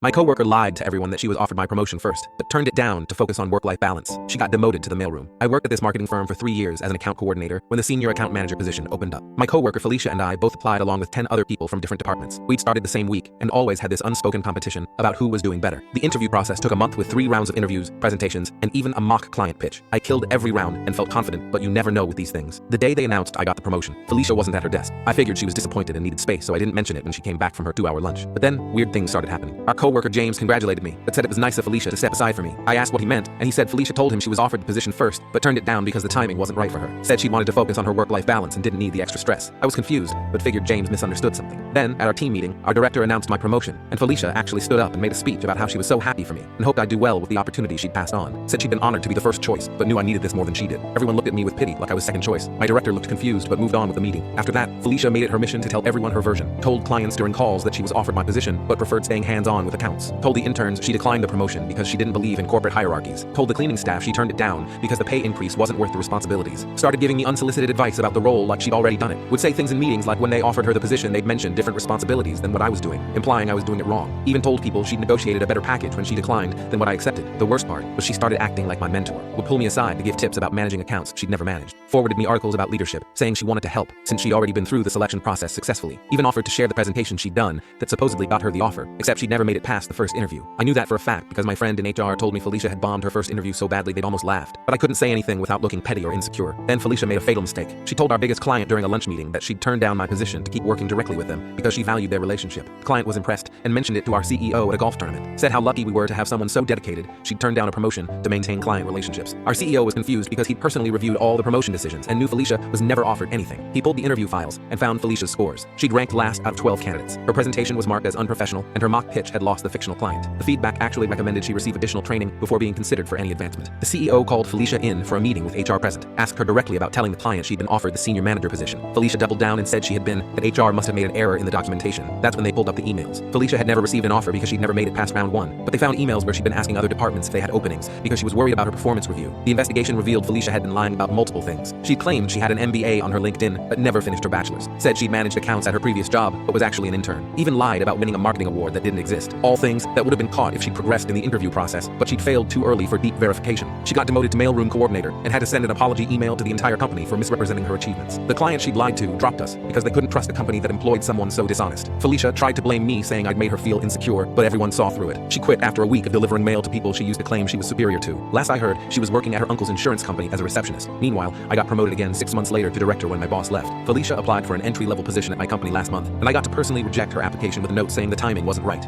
My coworker lied to everyone that she was offered my promotion first, but turned it down to focus on work-life balance. She got demoted to the mailroom. I worked at this marketing firm for 3 years as an account coordinator when the senior account manager position opened up. My coworker Felicia and I both applied along with 10 other people from different departments. We'd started the same week and always had this unspoken competition about who was doing better. The interview process took a month with 3 rounds of interviews, presentations, and even a mock client pitch. I killed every round and felt confident, but you never know with these things. The day they announced I got the promotion, Felicia wasn't at her desk. I figured she was disappointed and needed space, so I didn't mention it when she came back from her 2-hour lunch. But then, weird things started happening. Our coworker James congratulated me, but said it was nice of Felicia to step aside for me. I asked what he meant, and he said Felicia told him she was offered the position first, but turned it down because the timing wasn't right for her. Said she wanted to focus on her work-life balance and didn't need the extra stress. I was confused, but figured James misunderstood something. Then, at our team meeting, our director announced my promotion, and Felicia actually stood up and made a speech about how she was so happy for me and hoped I'd do well with the opportunity she'd passed on. Said she'd been honored to be the first choice, but knew I needed this more than she did. Everyone looked at me with pity like I was second choice. My director looked confused but moved on with the meeting. After that, Felicia made it her mission to tell everyone her version. Told clients during calls that she was offered my position, but preferred staying hands-on with accounts. Told the interns she declined the promotion because she didn't believe in corporate hierarchies. Told the cleaning staff she turned it down because the pay increase wasn't worth the responsibilities. Started giving me unsolicited advice about the role like she'd already done it. Would say things in meetings like when they offered her the position they'd mentioned different responsibilities than what I was doing, implying I was doing it wrong. Even told people she'd negotiated a better package when she declined than what I accepted. The worst part was she started acting like my mentor. Would pull me aside to give tips about managing accounts she'd never managed. Forwarded me articles about leadership, saying she wanted to help since she'd already been through the selection process successfully. Even offered to share the presentation she'd done that supposedly got her the offer, except she'd never made it past the first interview. I knew that for a fact because my friend in HR told me Felicia had bombed her first interview so badly they'd almost laughed. But I couldn't say anything without looking petty or insecure. Then Felicia made a fatal mistake. She told our biggest client during a lunch meeting that she'd turned down my position to keep working directly with them because she valued their relationship. The client was impressed and mentioned it to our CEO at a golf tournament. Said how lucky we were to have someone so dedicated she'd turned down a promotion to maintain client relationships. Our CEO was confused because he'd personally reviewed all the promotion decisions and knew Felicia was never offered anything. He pulled the interview files and found Felicia's scores. She'd ranked last out of 12 candidates. Her presentation was marked as unprofessional and her mock pitch had lost the fictional client. The feedback actually recommended she receive additional training before being considered for any advancement. The CEO called Felicia in for a meeting with HR present, asked her directly about telling the client she'd been offered the senior manager position. Felicia doubled down and said she had been, that HR must have made an error in the documentation. That's when they pulled up the emails. Felicia had never received an offer because she'd never made it past round 1, but they found emails where she'd been asking other departments if they had openings because she was worried about her performance review. The investigation revealed Felicia had been lying about multiple things. She claimed she had an MBA on her LinkedIn, but never finished her bachelor's. Said she'd managed accounts at her previous job, but was actually an intern. Even lied about winning a marketing award that didn't exist. All things that would have been caught if she'd progressed in the interview process, but she'd failed too early for deep verification. She got demoted to mailroom coordinator and had to send an apology email to the entire company for misrepresenting her achievements. The client she'd lied to dropped us because they couldn't trust a company that employed someone so dishonest. Felicia tried to blame me, saying I'd made her feel insecure, but everyone saw through it. She quit after a week of delivering mail to people she used to claim she was superior to. Last I heard, she was working at her uncle's insurance company as a receptionist. Meanwhile, I got promoted again 6 months later to director when my boss left. Felicia applied for an entry-level position at my company last month, and I got to personally reject her application with a note saying the timing wasn't right.